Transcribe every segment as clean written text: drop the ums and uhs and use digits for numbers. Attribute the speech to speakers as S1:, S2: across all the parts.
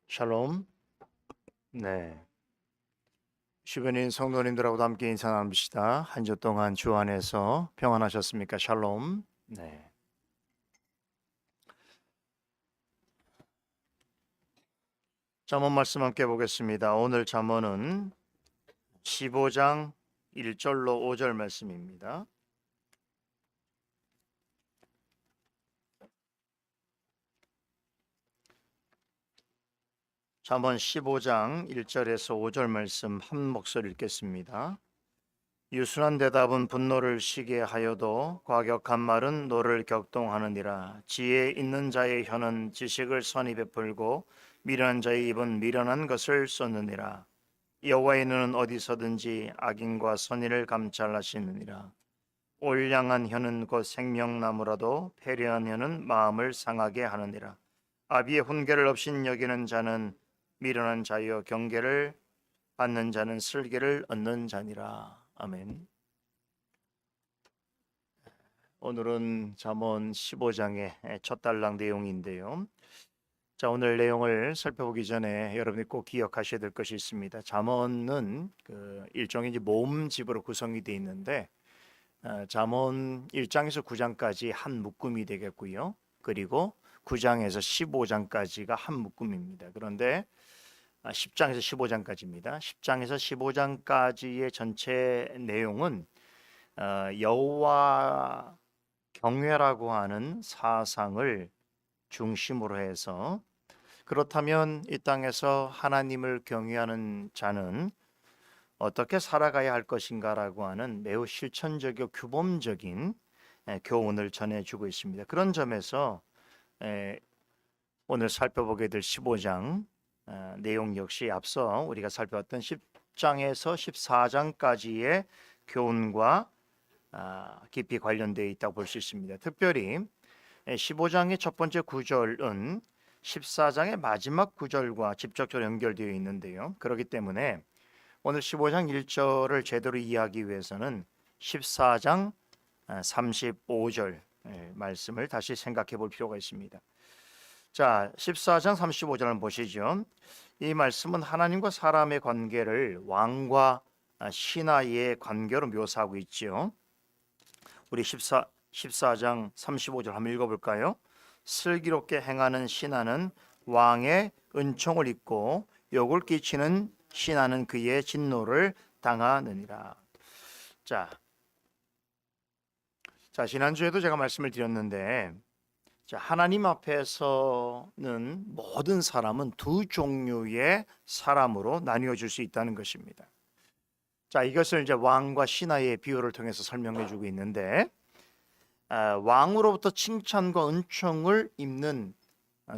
S1: 샬롬. 네. 주변에 있는 성도님들하고도 함께 인사 나눕시다. 한 주 동안 주 안에서 평안하셨습니까? 샬롬. 네. 잠언 말씀 함께 보겠습니다. 오늘 잠언은 15장 1절로 5절 말씀입니다. 잠언 15장 1절에서 5절 말씀 한 목소리 읽겠습니다. 유순한 대답은 분노를 쉬게 하여도 과격한 말은 노를 격동하느니라. 지혜 있는 자의 혀는 지식을 선히 베풀고 미련한 자의 입은 미련한 것을 쏟느니라. 여호와의 눈은 어디서든지 악인과 선의를 감찰하시느니라. 올량한 혀는 곧 생명나무라도 패려한 혀는 마음을 상하게 하느니라. 아비의 훈계를 없인 여기는 자는 미련한 자여, 경계를 받는 자는 슬기를 얻는 자니라. 아멘. 오늘은 잠언 15장의 첫 달랑 내용인데요. 자, 오늘 내용을 살펴보기 전에 여러분이 꼭 기억하셔야 될 것이 있습니다. 잠언은 일종의 이제 모음집으로 구성이 되어 있는데 잠언 1장에서 9장까지 한 묶음이 되겠고요. 그리고 9장에서 15장까지가 한 묶음입니다. 그런데 10장에서 15장까지입니다. 10장에서 15장까지의 전체 내용은 여호와 경외라고 하는 사상을 중심으로 해서, 그렇다면 이 땅에서 하나님을 경외하는 자는 어떻게 살아가야 할 것인가라고 하는 매우 실천적이고 규범적인 교훈을 전해주고 있습니다. 그런 점에서 오늘 살펴보게 될 15장 내용 역시 앞서 우리가 살펴봤던 10장에서 14장까지의 교훈과 깊이 관련되어 있다고 볼 수 있습니다. 특별히 15장의 첫 번째 구절은 14장의 마지막 구절과 직접적으로 연결되어 있는데요. 그렇기 때문에 오늘 15장 1절을 제대로 이해하기 위해서는 14장 35절 말씀을 다시 생각해 볼 필요가 있습니다. 자, 14장 35절을 보시죠. 이 말씀은 하나님과 사람의 관계를 왕과 신하의 관계로 묘사하고 있죠. 우리 14장 35절 한번 읽어볼까요? 슬기롭게 행하는 신하는 왕의 은총을 입고 욕을 끼치는 신하는 그의 진노를 당하느니라. 자, 지난주에도 제가 말씀을 드렸는데, 하나님 앞에서는 모든 사람은 두 종류의 사람으로 나뉘어질 수 있다는 것입니다. 자, 이것을 이제 왕과 신하의 비유를 통해서 설명해 주고 있는데, 왕으로부터 칭찬과 은총을 입는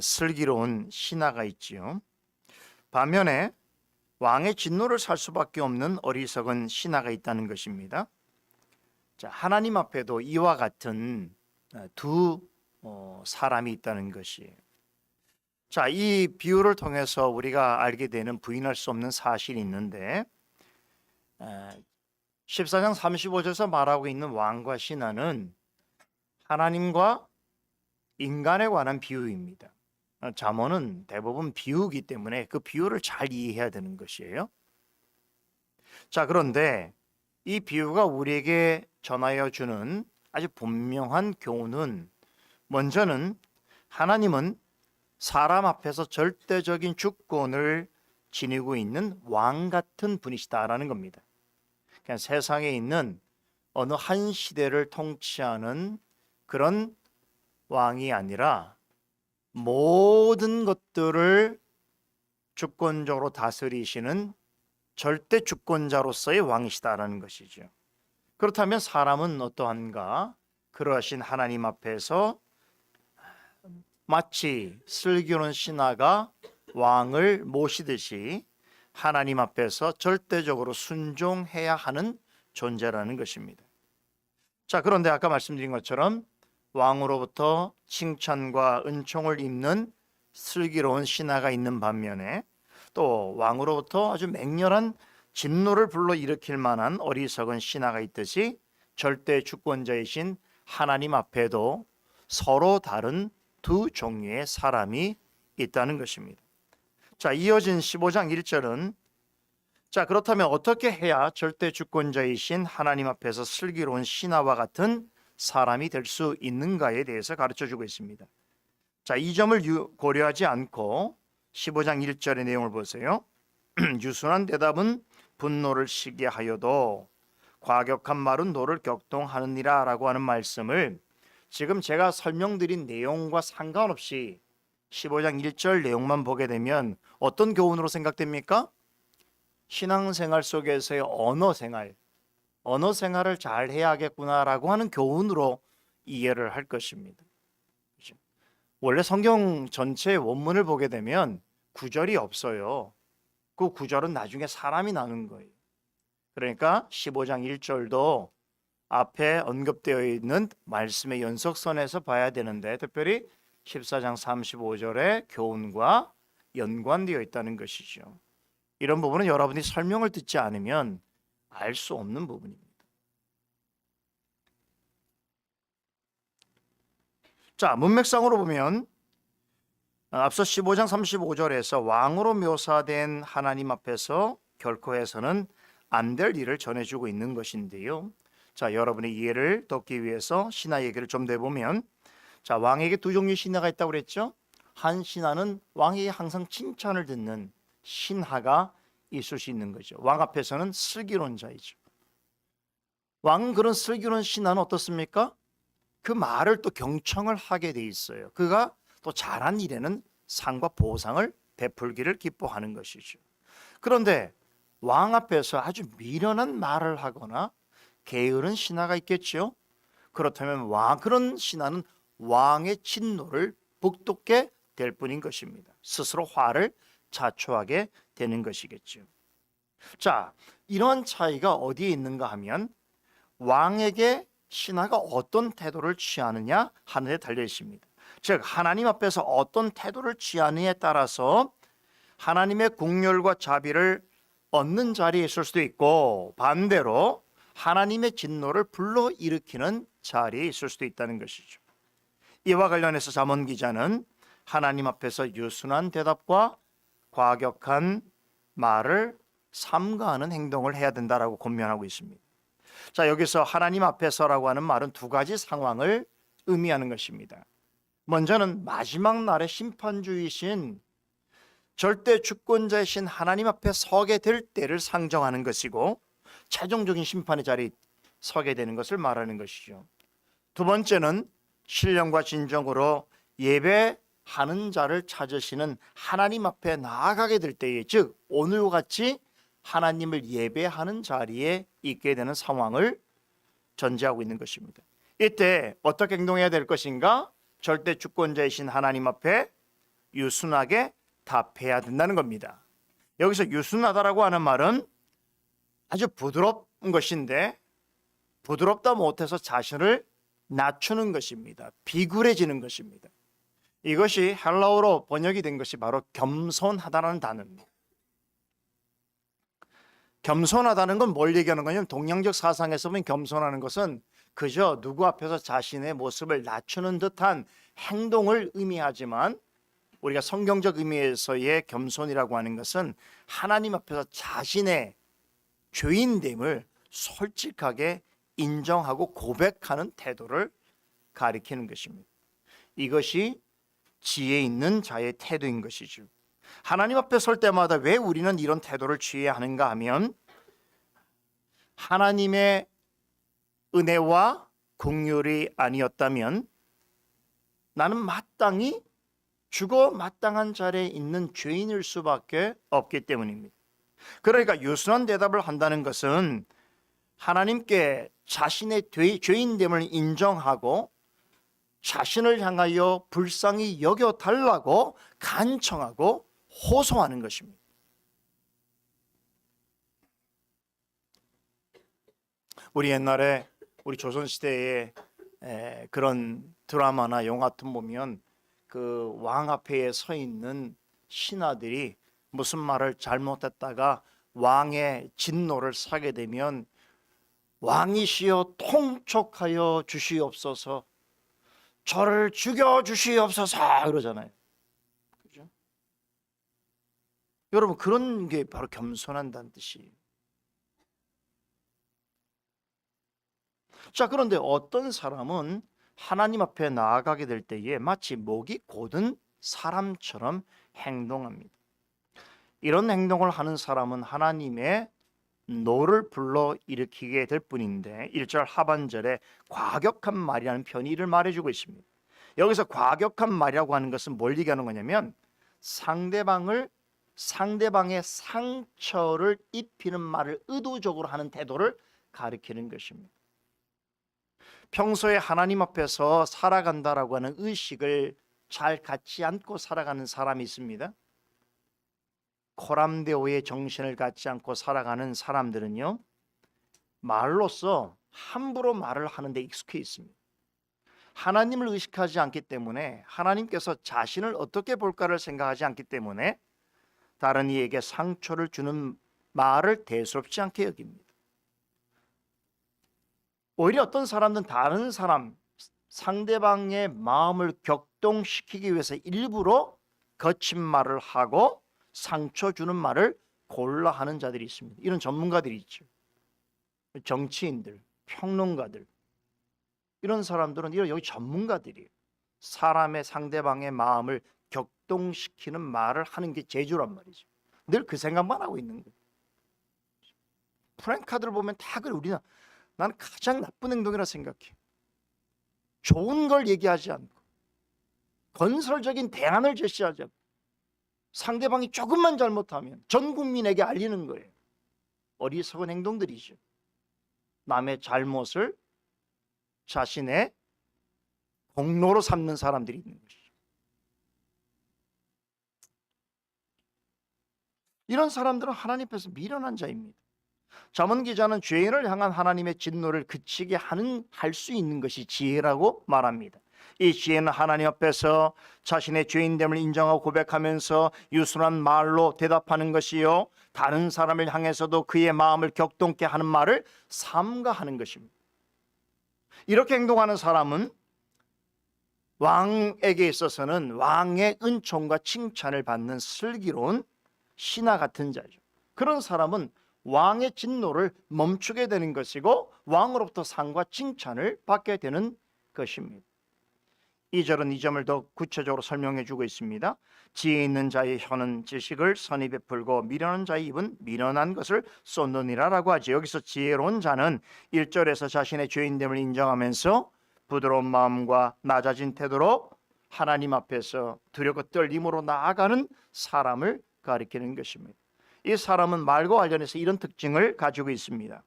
S1: 슬기로운 신하가 있지요. 반면에 왕의 진노를 살 수밖에 없는 어리석은 신하가 있다는 것입니다. 자, 하나님 앞에도 이와 같은 두 사람이 있다는 것이에요. 자, 이 비유를 통해서 우리가 알게 되는 부인할 수 없는 사실이 있는데, 14장 35절에서 말하고 있는 왕과 신하는 하나님과 인간에 관한 비유입니다. 잠언은 대부분 비유이기 때문에 그 비유를 잘 이해해야 되는 것이에요. 자, 그런데 이 비유가 우리에게 전하여 주는 아주 분명한 교훈은, 먼저는 하나님은 사람 앞에서 절대적인 주권을 지니고 있는 왕 같은 분이시다라는 겁니다. 그냥 세상에 있는 어느 한 시대를 통치하는 그런 왕이 아니라 모든 것들을 주권적으로 다스리시는 절대 주권자로서의 왕이시다라는 것이죠. 그렇다면 사람은 어떠한가? 그러하신 하나님 앞에서 마치 슬기로운 신하가 왕을 모시듯이 하나님 앞에서 절대적으로 순종해야 하는 존재라는 것입니다. 자, 그런데 아까 말씀드린 것처럼 왕으로부터 칭찬과 은총을 입는 슬기로운 신하가 있는 반면에 또 왕으로부터 아주 맹렬한 진노를 불러일으킬 만한 어리석은 신하가 있듯이 절대 주권자이신 하나님 앞에도 서로 다른 두 종류의 사람이 있다는 것입니다. 자, 이어진 15장 1절은 자, 그렇다면 어떻게 해야 절대 주권자이신 하나님 앞에서 슬기로운 신하와 같은 사람이 될 수 있는가에 대해서 가르쳐 주고 있습니다. 자, 이 점을 고려하지 않고 15장 1절의 내용을 보세요. 유순한 대답은 분노를 시게 하여도 과격한 말은 노를 격동하느니라 라고 하는 말씀을 지금 제가 설명드린 내용과 상관없이 15장 1절 내용만 보게 되면 어떤 교훈으로 생각됩니까? 신앙생활 속에서의 언어 생활을 잘 해야겠구나라고 하는 교훈으로 이해를 할 것입니다. 그렇죠? 원래 성경 전체 원문을 보게 되면 구절이 없어요. 그 구절은 나중에 사람이 나눈 거예요. 그러니까 15장 1절도 앞에 언급되어 있는 말씀의 연속선에서 봐야 되는데 특별히 14장 35절의 교훈과 연관되어 있다는 것이죠. 이런 부분은 여러분이 설명을 듣지 않으면 알 수 없는 부분입니다. 자, 문맥상으로 보면 앞서 15장 35절에서 왕으로 묘사된 하나님 앞에서 결코 해서는 안 될 일을 전해주고 있는 것인데요. 자, 여러분의 이해를 돕기 위해서 신하 얘기를 좀 내보면 자, 왕에게 두 종류의 신하가 있다고 그랬죠. 한 신하는 왕에게 항상 칭찬을 듣는 신하가 있을 수 있는 거죠. 왕 앞에서는 슬기로운 자이죠. 왕은 그런 슬기로운 신하는 어떻습니까? 그 말을 또 경청을 하게 돼 있어요. 그가 또 잘한 일에는 상과 보상을 베풀기를 기뻐하는 것이죠. 그런데 왕 앞에서 아주 미련한 말을 하거나 게으른 신하가 있겠죠. 그렇다면 그런 신하는 왕의 진노를 북돋게 될 뿐인 것입니다. 스스로 화를 자초하게 되는 것이겠죠. 자, 이런 차이가 어디에 있는가 하면 왕에게 신하가 어떤 태도를 취하느냐 하는 데 달려 있습니다. 즉 하나님 앞에서 어떤 태도를 취하느냐에 따라서 하나님의 긍휼과 자비를 얻는 자리에 있을 수도 있고 반대로 하나님의 진노를 불러일으키는 자리에 있을 수도 있다는 것이죠. 이와 관련해서 잠언 기자는 하나님 앞에서 유순한 대답과 과격한 말을 삼가하는 행동을 해야 된다라고 권면하고 있습니다. 자, 여기서 하나님 앞에서라고 하는 말은 두 가지 상황을 의미하는 것입니다. 먼저는 마지막 날의 심판주이신 절대 주권자이신 하나님 앞에 서게 될 때를 상정하는 것이고 최종적인 심판의 자리에 서게 되는 것을 말하는 것이죠. 두 번째는 신령과 진정으로 예배하는 자를 찾으시는 하나님 앞에 나아가게 될 때에, 즉 오늘과 같이 하나님을 예배하는 자리에 있게 되는 상황을 전제하고 있는 것입니다. 이때 어떻게 행동해야 될 것인가? 절대 주권자이신 하나님 앞에 유순하게 답해야 된다는 겁니다. 여기서 유순하다라고 하는 말은 아주 부드러운 것인데 부드럽다 못해서 자신을 낮추는 것입니다. 비굴해지는 것입니다. 이것이 헬라어로 번역이 된 것이 바로 겸손하다는 단어입니다. 겸손하다는 건 뭘 얘기하는 거냐면 동양적 사상에서 보면 겸손하는 것은 그저 누구 앞에서 자신의 모습을 낮추는 듯한 행동을 의미하지만 우리가 성경적 의미에서의 겸손이라고 하는 것은 하나님 앞에서 자신의 죄인됨을 솔직하게 인정하고 고백하는 태도를 가리키는 것입니다. 이것이 지혜 있는 자의 태도인 것이죠. 하나님 앞에 설 때마다 왜 우리는 이런 태도를 취해야 하는가 하면 하나님의 은혜와 긍휼이 아니었다면 나는 마땅히 죽어 마땅한 자리에 있는 죄인일 수밖에 없기 때문입니다. 그러니까 유순한 대답을 한다는 것은 하나님께 자신의 죄인됨을 인정하고 자신을 향하여 불쌍히 여겨달라고 간청하고 호소하는 것입니다. 우리 옛날에 우리 조선시대에 그런 드라마나 영화 같은 보면 그 왕 앞에 서 있는 신하들이 무슨 말을 잘못했다가 왕의 진노를 사게 되면 왕이시여 통촉하여 주시옵소서, 저를 죽여 주시옵소서 그러잖아요. 그죠? 여러분, 그런 게 바로 겸손한다는 뜻이에요. 자, 그런데 어떤 사람은 하나님 앞에 나아가게 될 때에 마치 목이 곧은 사람처럼 행동합니다. 이런 행동을 하는 사람은 하나님의 노를 불러 일으키게 될 뿐인데 1절 하반절에 과격한 말이라는 편이 이를 말해주고 있습니다. 여기서 과격한 말이라고 하는 것은 뭘 얘기하는 거냐면 상대방의 상처를 입히는 말을 의도적으로 하는 태도를 가리키는 것입니다. 평소에 하나님 앞에서 살아간다라고 하는 의식을 잘 갖지 않고 살아가는 사람이 있습니다. 코람데오의 정신을 갖지 않고 살아가는 사람들은요, 말로써 함부로 말을 하는데 익숙해 있습니다. 하나님을 의식하지 않기 때문에, 하나님께서 자신을 어떻게 볼까를 생각하지 않기 때문에 다른 이에게 상처를 주는 말을 대수롭지 않게 여깁니다. 오히려 어떤 사람들은 다른 사람, 상대방의 마음을 격동시키기 위해서 일부러 거친 말을 하고 상처 주는 말을 골라 하는 자들이 있습니다. 이런 전문가들이 있죠. 정치인들, 평론가들, 이런 사람들은 여기 전문가들이에요. 사람의 상대방의 마음을 격동시키는 말을 하는 게 재주란 말이죠. 늘 그 생각만 하고 있는 거예요. 프랭카드를 보면 다 그래. 우리는 나는 가장 나쁜 행동이라 생각해. 좋은 걸 얘기하지 않고 건설적인 대안을 제시하지 않고 상대방이 조금만 잘못하면 전 국민에게 알리는 거예요. 어리석은 행동들이죠. 남의 잘못을 자신의 공로로 삼는 사람들이 있는 것이죠. 이런 사람들은 하나님 앞에서 미련한 자입니다. 잠언 기자는 죄인을 향한 하나님의 진노를 그치게 할 수 있는 것이 지혜라고 말합니다. 이 지혜는 하나님 앞에서 자신의 죄인됨을 인정하고 고백하면서 유순한 말로 대답하는 것이요, 다른 사람을 향해서도 그의 마음을 격동케 하는 말을 삼가하는 것입니다. 이렇게 행동하는 사람은 왕에게 있어서는 왕의 은총과 칭찬을 받는 슬기로운 신하 같은 자죠. 그런 사람은 왕의 진노를 멈추게 되는 것이고 왕으로부터 상과 칭찬을 받게 되는 것입니다. 2절은 이 점을 더 구체적으로 설명해 주고 있습니다. 지혜 있는 자의 혀는 지식을 선히 베풀고 미련한 자의 입은 미련한 것을 쏟느니라 라고 하죠. 여기서 지혜로운 자는 1절에서 자신의 죄인됨을 인정하면서 부드러운 마음과 낮아진 태도로 하나님 앞에서 두렵고 떨림으로 나아가는 사람을 가리키는 것입니다. 이 사람은 말과 관련해서 이런 특징을 가지고 있습니다.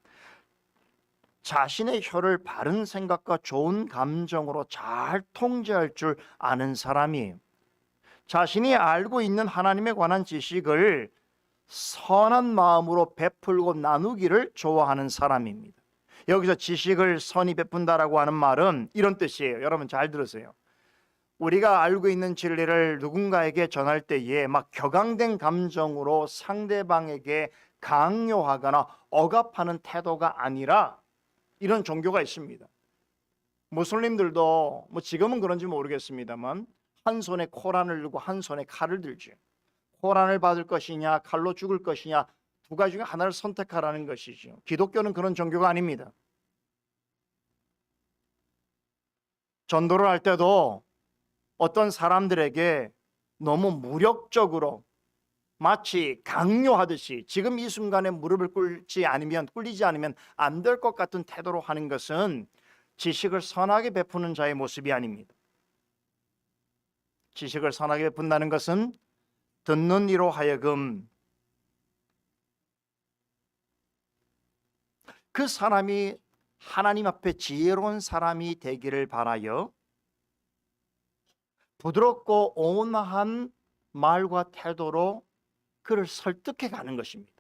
S1: 자신의 혀를 바른 생각과 좋은 감정으로 잘 통제할 줄 아는 사람이에요. 자신이 알고 있는 하나님에 관한 지식을 선한 마음으로 베풀고 나누기를 좋아하는 사람입니다. 여기서 지식을 선히 베푼다라고 하는 말은 이런 뜻이에요. 여러분 잘 들으세요. 우리가 알고 있는 진리를 누군가에게 전할 때에 막 격앙된 감정으로 상대방에게 강요하거나 억압하는 태도가 아니라, 이런 종교가 있습니다. 무슬림들도 지금은 그런지 모르겠습니다만 한 손에 코란을 들고 한 손에 칼을 들죠. 코란을 받을 것이냐 칼로 죽을 것이냐 두 가지 중에 하나를 선택하라는 것이죠. 기독교는 그런 종교가 아닙니다. 전도를 할 때도 어떤 사람들에게 너무 무력적으로 마치 강요하듯이 지금 이 순간에 무릎을 꿇리지 않으면 안 될 것 같은 태도로 하는 것은 지식을 선하게 베푸는 자의 모습이 아닙니다. 지식을 선하게 베푼다는 것은 듣는 이로 하여금 그 사람이 하나님 앞에 지혜로운 사람이 되기를 바라여 부드럽고 온화한 말과 태도로 그를 설득해 가는 것입니다.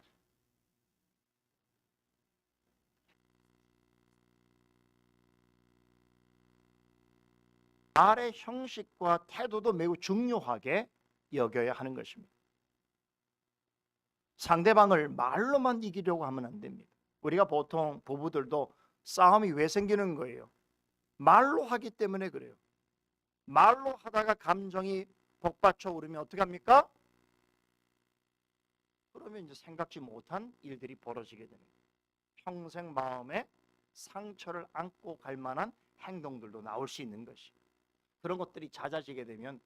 S1: 말의 형식과 태도도 매우 중요하게 여겨야 하는 것입니다. 상대방을 말로만 이기려고 하면 안 됩니다. 우리가 보통 부부들도 싸움이 왜 생기는 거예요? 말로 하기 때문에 그래요. 말로 하다가 감정이 복받쳐 오르면 어떻게 합니까? 그러면 이제 생각지 못한 일들이 벌어지게 됩니다. 평생 마음에 상처를 안고 갈 만한 행동들도 나올 수 있는 것이. 그런 것들이 잦아지게 되면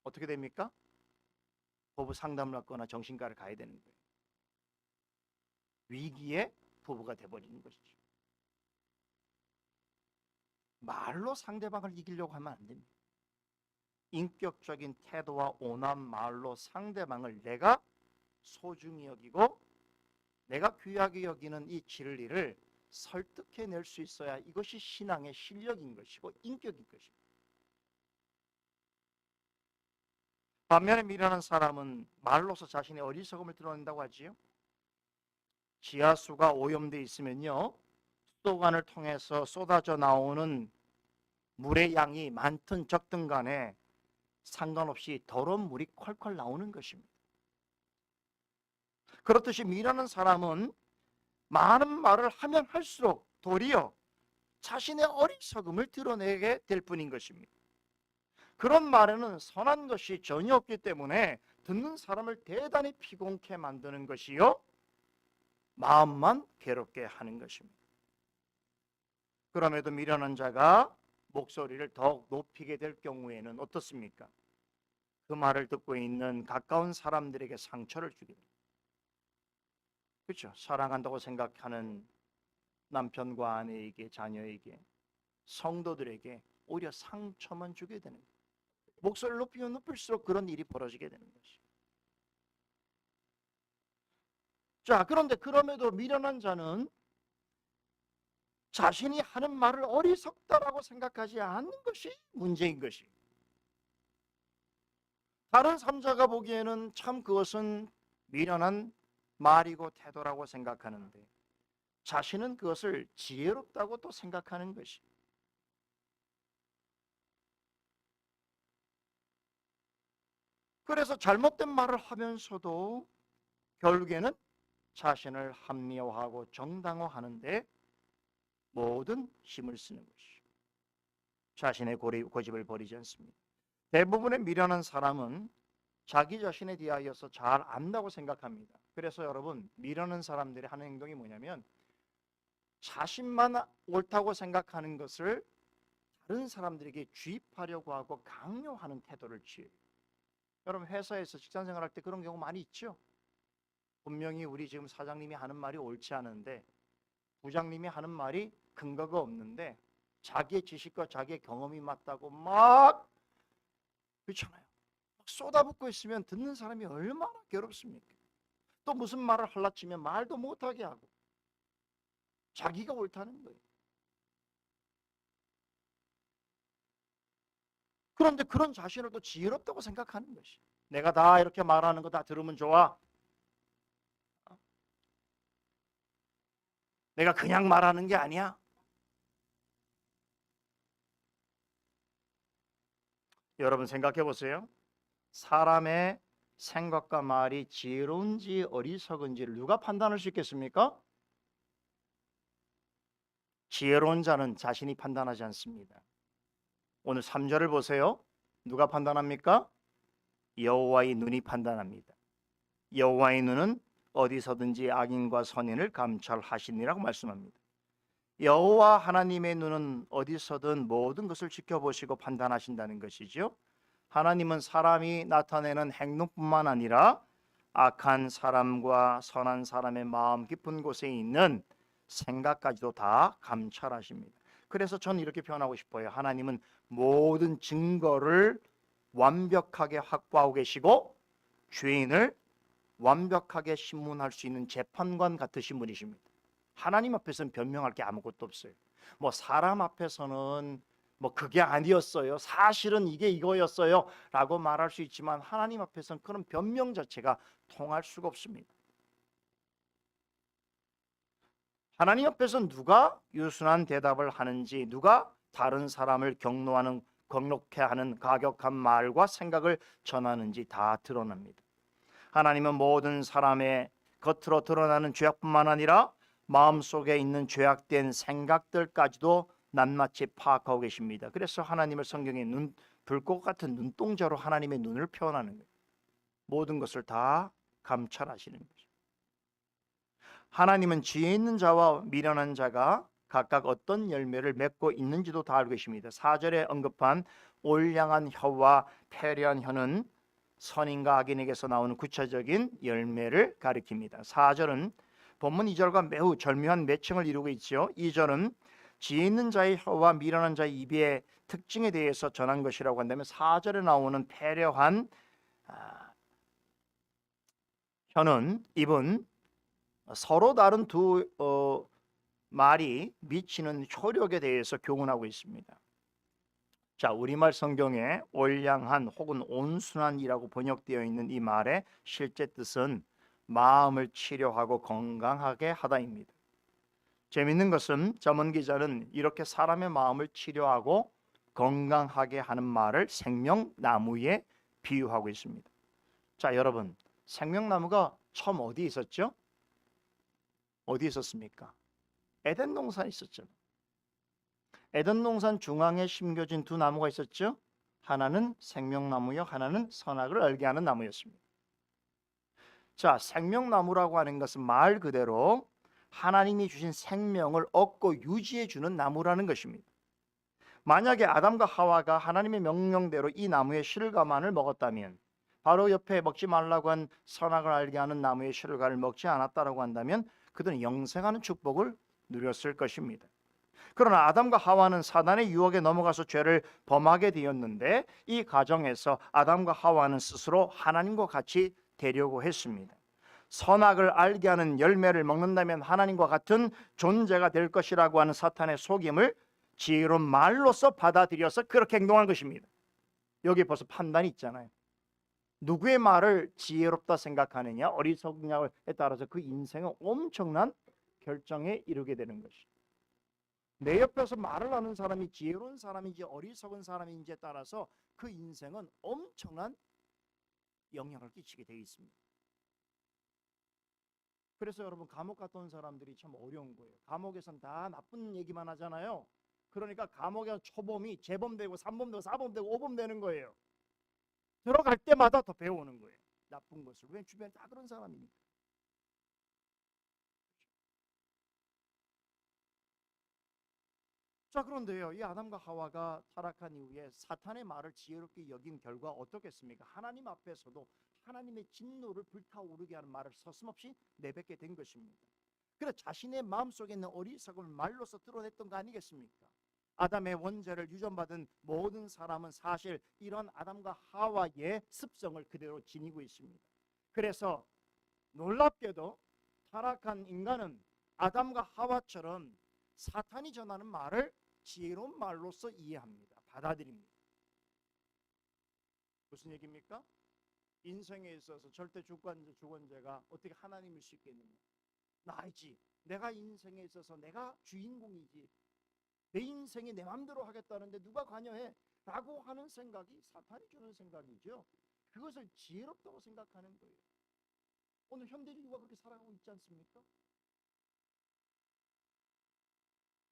S1: 어떻게 됩니까? 부부 상담을 하거나 정신과를 가야 되는 거예요. 위기의 부부가 돼버리는 것이죠. 말로 상대방을 이기려고 하면 안 됩니다. 인격적인 태도와 온화한 말로 상대방을 내가 소중히 여기고 내가 귀하게 여기는 이 진리를 설득해낼 수 있어야 이것이 신앙의 실력인 것이고 인격인 것입니다. 반면에 미련한 사람은 말로서 자신의 어리석음을 드러낸다고 하지요. 지하수가 오염되어 있으면요, 수도관을 통해서 쏟아져 나오는 물의 양이 많든 적든 간에 상관없이 더러운 물이 콸콸 나오는 것입니다. 그렇듯이 미련한 사람은 많은 말을 하면 할수록 도리어 자신의 어리석음을 드러내게 될 뿐인 것입니다. 그런 말에는 선한 것이 전혀 없기 때문에 듣는 사람을 대단히 피곤케 만드는 것이요, 마음만 괴롭게 하는 것입니다. 그럼에도 미련한 자가 목소리를 더욱 높이게 될 경우에는 어떻습니까? 그 말을 듣고 있는 가까운 사람들에게 상처를 주게 됩니다. 그렇죠? 사랑한다고 생각하는 남편과 아내에게, 자녀에게, 성도들에게 오히려 상처만 주게 되는 거예요. 목소리를 높이면 높일수록 그런 일이 벌어지게 되는 것이죠. 자, 그런데 그럼에도 미련한 자는 자신이 하는 말을 어리석다라고 생각하지 않는 것이 문제인 것이. 다른 삼자가 보기에는 참 그것은 미련한 말이고 태도라고 생각하는데 자신은 그것을 지혜롭다고 또 생각하는 것이. 그래서 잘못된 말을 하면서도 결국에는 자신을 합리화하고 정당화하는데 모든 힘을 쓰는 것이. 자신의 고집을 버리지 않습니다. 대부분의 미련한 사람은 자기 자신에 대하여서 잘 안다고 생각합니다. 그래서 여러분, 미련한 사람들이 하는 행동이 뭐냐면 자신만 옳다고 생각하는 것을 다른 사람들에게 주입하려고 하고 강요하는 태도를 취해요. 여러분, 회사에서 직장생활 할 때 그런 경우 많이 있죠. 분명히 우리 지금 사장님이 하는 말이 옳지 않은데 부장님이 하는 말이 근거가 없는데 자기의 지식과 자기의 경험이 맞다고 막, 그렇잖아요, 막 쏟아붓고 있으면 듣는 사람이 얼마나 괴롭습니까? 또 무슨 말을 할라치면 말도 못하게 하고 자기가 옳다는 거예요. 그런데 그런 자신을 또 지혜롭다고 생각하는 것이. 내가 다 이렇게 말하는 거 다 들으면 좋아. 내가 그냥 말하는 게 아니야. 여러분 생각해 보세요. 사람의 생각과 말이 지혜로운지 어리석은지를 누가 판단할 수 있겠습니까? 지혜로운 자는 자신이 판단하지 않습니다. 오늘 3절을 보세요. 누가 판단합니까? 여호와의 눈이 판단합니다. 여호와의 눈은 어디서든지 악인과 선인을 감찰하시니라고 말씀합니다. 여호와 하나님의 눈은 어디서든 모든 것을 지켜보시고 판단하신다는 것이죠. 하나님은 사람이 나타내는 행동뿐만 아니라 악한 사람과 선한 사람의 마음 깊은 곳에 있는 생각까지도 다 감찰하십니다. 그래서 저는 이렇게 표현하고 싶어요. 하나님은 모든 증거를 완벽하게 확보하고 계시고 죄인을 완벽하게 신문할 수 있는 재판관 같으신 분이십니다. 하나님 앞에서는 변명할 게 아무것도 없어요. 뭐 사람 앞에서는 뭐 그게 아니었어요, 사실은 이게 이거였어요 라고 말할 수 있지만 하나님 앞에서는 그런 변명 자체가 통할 수가 없습니다. 하나님 앞에서 누가 유순한 대답을 하는지, 누가 다른 사람을 경록해 하는 가격한 말과 생각을 전하는지 다 드러납니다. 하나님은 모든 사람의 겉으로 드러나는 죄악뿐만 아니라 마음속에 있는 죄악된 생각들까지도 낱낱이 파악하고 계십니다. 그래서 하나님을 성경에 불꽃 같은 눈동자로 하나님의 눈을 표현하는 거예요. 모든 것을 다 감찰하시는 거죠. 하나님은 지혜 있는 자와 미련한 자가 각각 어떤 열매를 맺고 있는지도 다 알고 계십니다. 4절에 언급한 올량한 혀와 패려한 혀는 선인과 악인에게서 나오는 구체적인 열매를 가리킵니다. 4절은 본문 2절과 매우 절묘한 매칭을 이루고 있죠. 2절은 지혜 있는 자의 혀와 미련한 자의 입의 특징에 대해서 전한 것이라고 한다면 4절에 나오는 패려한 혀는 입은 서로 다른 두 말이 미치는 효력에 대해서 교훈하고 있습니다. 자, 우리말 성경에 올량한 혹은 온순한이라고 번역되어 있는 이 말의 실제 뜻은 마음을 치료하고 건강하게 하다입니다. 재밌는 것은 전문 기자는 이렇게 사람의 마음을 치료하고 건강하게 하는 말을 생명나무에 비유하고 있습니다. 자, 여러분, 생명나무가 처음 어디 있었죠? 어디 있었습니까? 에덴 동산에 있었죠. 에덴 동산 중앙에 심겨진 두 나무가 있었죠. 하나는 생명나무요, 하나는 선악을 알게 하는 나무였습니다. 자, 생명나무라고 하는 것은 말 그대로 하나님이 주신 생명을 얻고 유지해 주는 나무라는 것입니다. 만약에 아담과 하와가 하나님의 명령대로 이 나무의 실과만을 먹었다면, 바로 옆에 먹지 말라고 한 선악을 알게 하는 나무의 실과를 먹지 않았다라고 한다면 그들은 영생하는 축복을 누렸을 것입니다. 그러나 아담과 하와는 사단의 유혹에 넘어가서 죄를 범하게 되었는데, 이 과정에서 아담과 하와는 스스로 하나님과 같이 되려고 했습니다. 선악을 알게 하는 열매를 먹는다면 하나님과 같은 존재가 될 것이라고 하는 사탄의 속임을 지혜로운 말로서 받아들여서 그렇게 행동한 것입니다. 여기 벌써 판단이 있잖아요. 누구의 말을 지혜롭다 생각하느냐, 어리석냐에 따라서 그 인생은 엄청난 결정에 이르게 되는 것이죠. 내 옆에서 말을 하는 사람이 지혜로운 사람인지 어리석은 사람인지에 따라서 그 인생은 엄청난 영향을 끼치게 되어 있습니다. 그래서 여러분, 감옥 갔다 온 사람들이 참 어려운 거예요. 감옥에선 다 나쁜 얘기만 하잖아요. 그러니까 감옥에 초범이 재범되고 3범되고 4범되고 5범 되는 거예요. 들어갈 때마다 더 배우는 거예요. 나쁜 것을. 왜? 주변에 다 그런 사람이니까. 자, 그런데요, 이 아담과 하와가 타락한 이후에 사탄의 말을 지혜롭게 여긴 결과 어떻겠습니까? 하나님 앞에서도 하나님의 진노를 불타오르게 하는 말을 서슴없이 내뱉게 된 것입니다. 그래, 자신의 마음속에 있는 어리석음을 말로서 드러냈던 거 아니겠습니까? 아담의 원죄를 유전받은 모든 사람은 사실 이런 아담과 하와의 습성을 그대로 지니고 있습니다. 그래서 놀랍게도 타락한 인간은 아담과 하와처럼 사탄이 전하는 말을 지혜로운 말로서 이해합니다. 받아들입니다. 무슨 얘기입니까? 인생에 있어서 절대 주권자가 어떻게 하나님일 수 있겠느냐? 나이지. 내가 인생에 있어서 내가 주인공이지. 내 인생이 내 마음대로 하겠다는데 누가 관여해? 라고 하는 생각이 사탄이 주는 생각이죠. 그것을 지혜롭다고 생각하는 거예요. 오늘 현대인류가 그렇게 살아가고 있지 않습니까?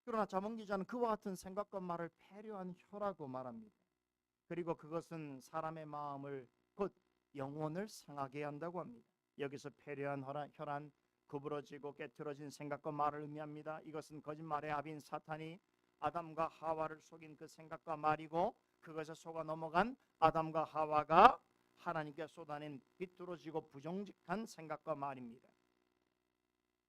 S1: 그러나 자문 기자는 그와 같은 생각과 말을 패려한 혀라고 말합니다. 그리고 그것은 사람의 마음을, 곧 영혼을 상하게 한다고 합니다. 여기서 패려한 혀란 구부러지고 깨트러진 생각과 말을 의미합니다. 이것은 거짓말의 아비인 사탄이 아담과 하와를 속인 그 생각과 말이고, 그것에 속아 넘어간 아담과 하와가 하나님께 쏟아낸 비뚤어지고 부정직한 생각과 말입니다.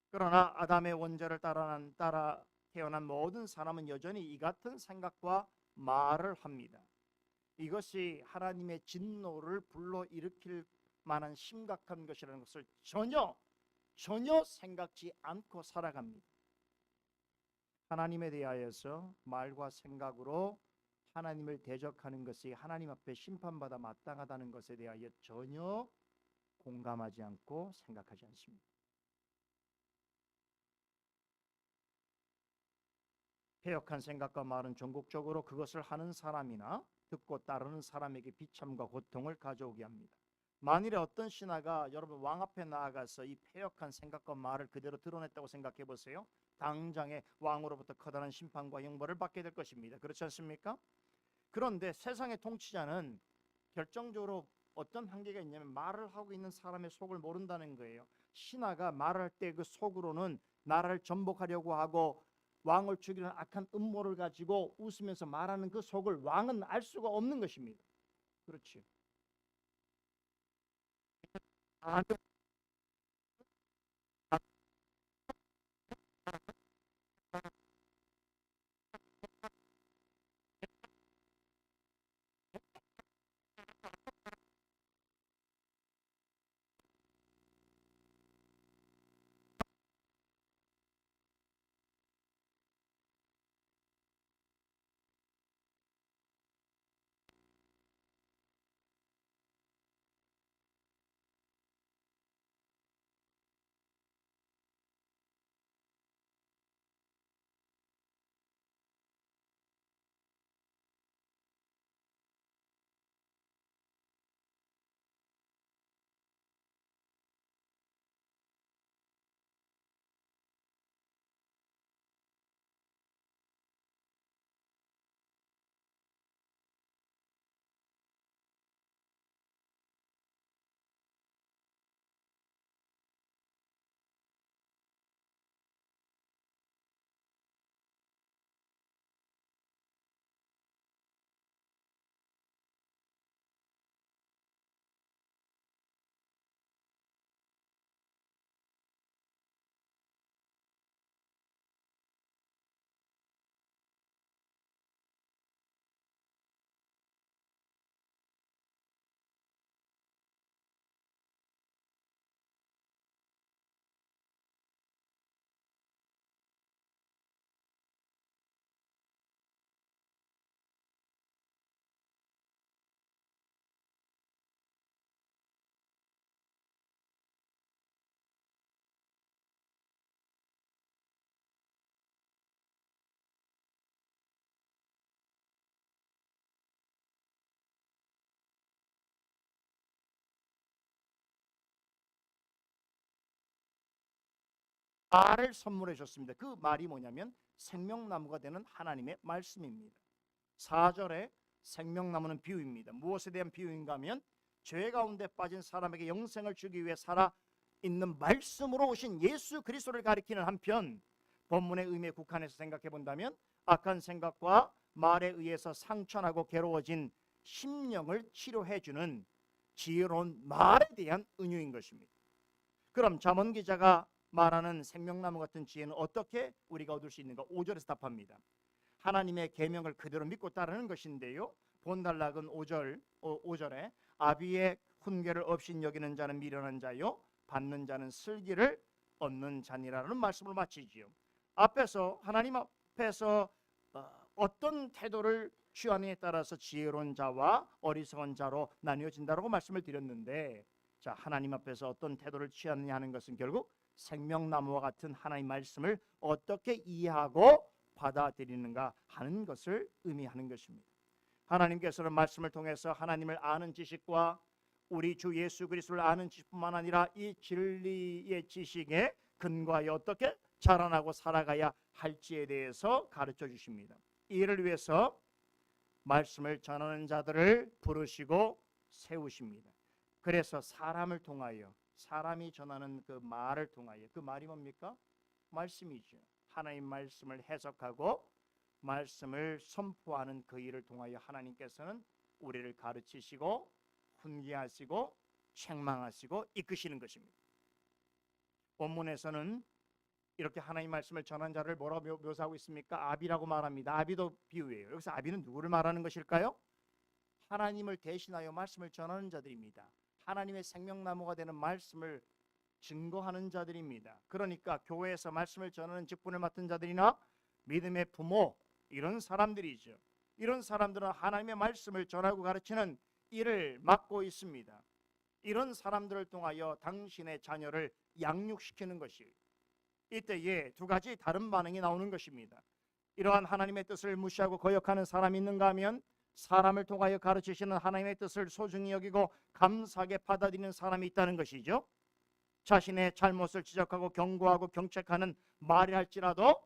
S1: 그러나 아담의 원죄를 따라 태어난 모든 사람은 여전히 이 같은 생각과 말을 합니다. 이것이 하나님의 진노를 불러일으킬 만한 심각한 것이라는 것을 전혀 생각지 않고 살아갑니다. 하나님에 대하여서 말과 생각으로 하나님을 대적하는 것이 하나님 앞에 심판받아 마땅하다는 것에 대하여 전혀 공감하지 않고 생각하지 않습니다. 패역한 생각과 말은 전국적으로 그것을 하는 사람이나 듣고 따르는 사람에게 비참과 고통을 가져오게 합니다. 만일에 어떤 신하가 여러분 왕 앞에 나아가서 이 패역한 생각과 말을 그대로 드러냈다고 생각해 보세요. 당장에 왕으로부터 커다란 심판과 형벌을 받게 될 것입니다. 그렇지 않습니까? 그런데 세상의 통치자는 결정적으로 어떤 한계가 있냐면 말을 하고 있는 사람의 속을 모른다는 거예요. 신하가 말할 때 그 속으로는 나라를 전복하려고 하고 왕을 죽이는 악한 음모를 가지고 웃으면서 말하는 그 속을 왕은 알 수가 없는 것입니다. 그렇지. 말을 선물해 줬습니다. 그 말이 뭐냐면 생명나무가 되는 하나님의 말씀입니다. 4절에 생명나무는 비유입니다. 무엇에 대한 비유인가 하면 죄 가운데 빠진 사람에게 영생을 주기 위해 살아 있는 말씀으로 오신 예수 그리스도를 가리키는 한편, 본문의 의미에 국한해서 생각해 본다면 악한 생각과 말에 의해서 상처나고 괴로워진 심령을 치료해 주는 지혜로운 말에 대한 은유인 것입니다. 그럼 잠언 기자가 말하는 생명나무 같은 지혜는 어떻게 우리가 얻을 수 있는가? 5절에서 답합니다. 하나님의 계명을 그대로 믿고 따르는 것인데요. 본단락은 5절에 아비의 훈계를 없인 여기는 자는 미련한 자요 받는 자는 슬기를 얻는 자니라는 말씀을 마치지요. 앞에서 하나님 앞에서 어떤 태도를 취하느냐에 따라서 지혜로운 자와 어리석은 자로 나뉘어진다고 말씀을 드렸는데, 자, 하나님 앞에서 어떤 태도를 취하느냐 하는 것은 결국 생명나무와 같은 하나님 말씀을 어떻게 이해하고 받아들이는가 하는 것을 의미하는 것입니다. 하나님께서는 말씀을 통해서 하나님을 아는 지식과 우리 주 예수 그리스도를 아는 지식뿐만 아니라 이 진리의 지식에 근거하여 어떻게 자라나고 살아가야 할지에 대해서 가르쳐 주십니다. 이를 위해서 말씀을 전하는 자들을 부르시고 세우십니다. 그래서 사람을 통하여, 사람이 전하는 그 말을 통하여, 그 말이 뭡니까? 말씀이죠. 하나님 말씀을 해석하고 말씀을 선포하는 그 일을 통하여 하나님께서는 우리를 가르치시고 훈계하시고 책망하시고 이끄시는 것입니다. 본문에서는 이렇게 하나님 말씀을 전한 자를 뭐라고 묘사하고 있습니까? 아비라고 말합니다. 아비도 비유예요. 여기서 아비는 누구를 말하는 것일까요? 하나님을 대신하여 말씀을 전하는 자들입니다. 하나님의 생명나무가 되는 말씀을 증거하는 자들입니다. 그러니까 교회에서 말씀을 전하는 직분을 맡은 자들이나 믿음의 부모, 이런 사람들이죠. 이런 사람들은 하나님의 말씀을 전하고 가르치는 일을 맡고 있습니다. 이런 사람들을 통하여 당신의 자녀를 양육시키는 것이, 이때에 두 가지 다른 반응이 나오는 것입니다. 이러한 하나님의 뜻을 무시하고 거역하는 사람이 있는가 하면, 사람을 통하여 가르치시는 하나님의 뜻을 소중히 여기고 감사하게 받아들이는 사람이 있다는 것이죠. 자신의 잘못을 지적하고 경고하고 경책하는 말이 할지라도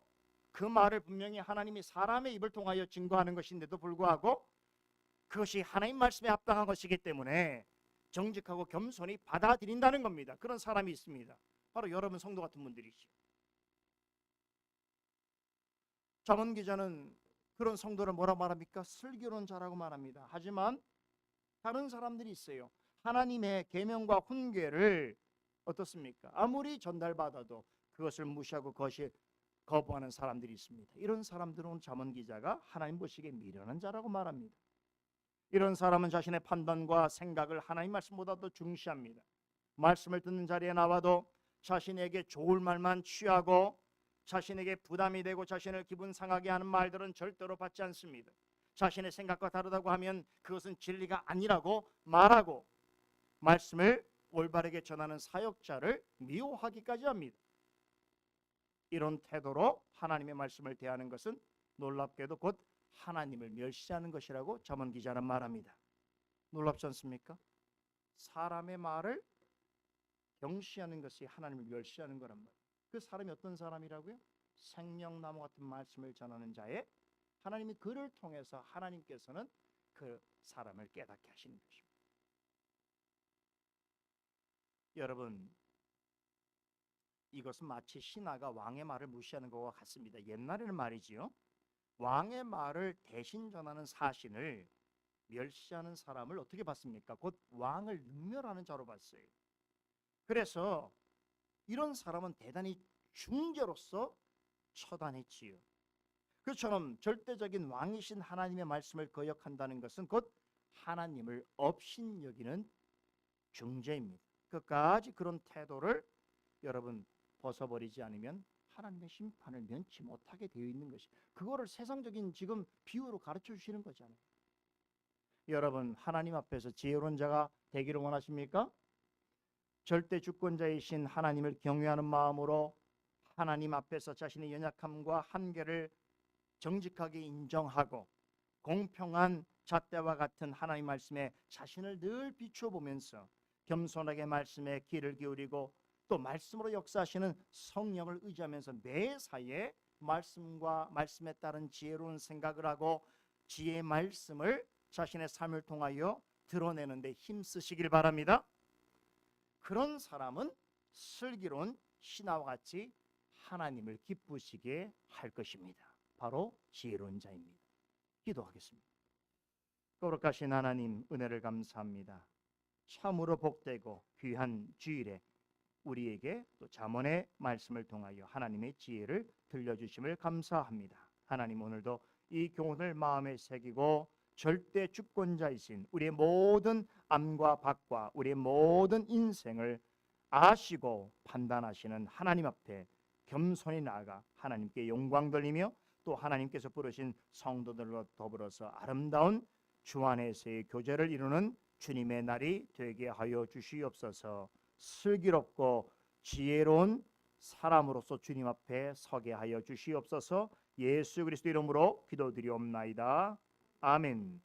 S1: 그 말을 분명히 하나님이 사람의 입을 통하여 증거하는 것인데도 불구하고 그것이 하나님 말씀에 합당한 것이기 때문에 정직하고 겸손히 받아들인다는 겁니다. 그런 사람이 있습니다. 바로 여러분 성도 같은 분들이죠. 잠언 기자는 그런 성도를 뭐라 말합니까? 슬기로운 자라고 말합니다. 하지만 다른 사람들이 있어요. 하나님의 계명과 훈계를 어떻습니까? 아무리 전달받아도 그것을 무시하고 그것이 거부하는 사람들이 있습니다. 이런 사람들은 잠언 기자가 하나님 보시기에 미련한 자라고 말합니다. 이런 사람은 자신의 판단과 생각을 하나님 말씀보다 더 중시합니다. 말씀을 듣는 자리에 나와도 자신에게 좋을 말만 취하고 자신에게 부담이 되고 자신을 기분 상하게 하는 말들은 절대로 받지 않습니다. 자신의 생각과 다르다고 하면 그것은 진리가 아니라고 말하고 말씀을 올바르게 전하는 사역자를 미워하기까지 합니다. 이런 태도로 하나님의 말씀을 대하는 것은 놀랍게도 곧 하나님을 멸시하는 것이라고 잠언 기자는 말합니다. 놀랍지 않습니까? 사람의 말을 경시하는 것이 하나님을 멸시하는 거란 말이에요. 그 사람이 어떤 사람이라고요? 생명나무 같은 말씀을 전하는 자에 하나님이 그를 통해서 하나님께서는 그 사람을 깨닫게 하시는 것입니다. 여러분, 이것은 마치 신하가 왕의 말을 무시하는 것과 같습니다. 옛날에는 말이지요, 왕의 말을 대신 전하는 사신을 멸시하는 사람을 어떻게 봤습니까? 곧 왕을 능멸하는 자로 봤어요. 그래서 이런 사람은 대단히 중재로서 처단했지요. 그처럼 절대적인 왕이신 하나님의 말씀을 거역한다는 것은 곧 하나님을 업신여기는 중재입니다. 끝까지 그런 태도를 여러분 벗어버리지 않으면 하나님의 심판을 면치 못하게 되어 있는 것이, 그거를 세상적인 지금 비유로 가르쳐 주시는 거잖아요. 여러분, 하나님 앞에서 지혜로운 자가 되기를 원하십니까? 절대 주권자이신 하나님을 경외하는 마음으로 하나님 앞에서 자신의 연약함과 한계를 정직하게 인정하고 공평한 잣대와 같은 하나님 말씀에 자신을 늘 비춰보면서 겸손하게 말씀에 귀를 기울이고 또 말씀으로 역사하시는 성령을 의지하면서 매사에 말씀과 말씀에 따른 지혜로운 생각을 하고 지혜의 말씀을 자신의 삶을 통하여 드러내는 데 힘쓰시길 바랍니다. 그런 사람은 슬기로운 신하와 같이 하나님을 기쁘시게 할 것입니다. 바로 지혜로운 자입니다. 기도하겠습니다. 거룩하신 하나님, 은혜를 감사합니다. 참으로 복되고 귀한 주일에 우리에게 또 잠언의 말씀을 통하여 하나님의 지혜를 들려주심을 감사합니다. 하나님, 오늘도 이 교훈을 마음에 새기고 절대 주권자이신 우리의 모든 암과 박과 우리의 모든 인생을 아시고 판단하시는 하나님 앞에 겸손히 나아가 하나님께 영광 돌리며 또 하나님께서 부르신 성도들과 더불어서 아름다운 주 안에서의 교제를 이루는 주님의 날이 되게 하여 주시옵소서. 슬기롭고 지혜로운 사람으로서 주님 앞에 서게 하여 주시옵소서. 예수 그리스도 이름으로 기도드리옵나이다. 아멘.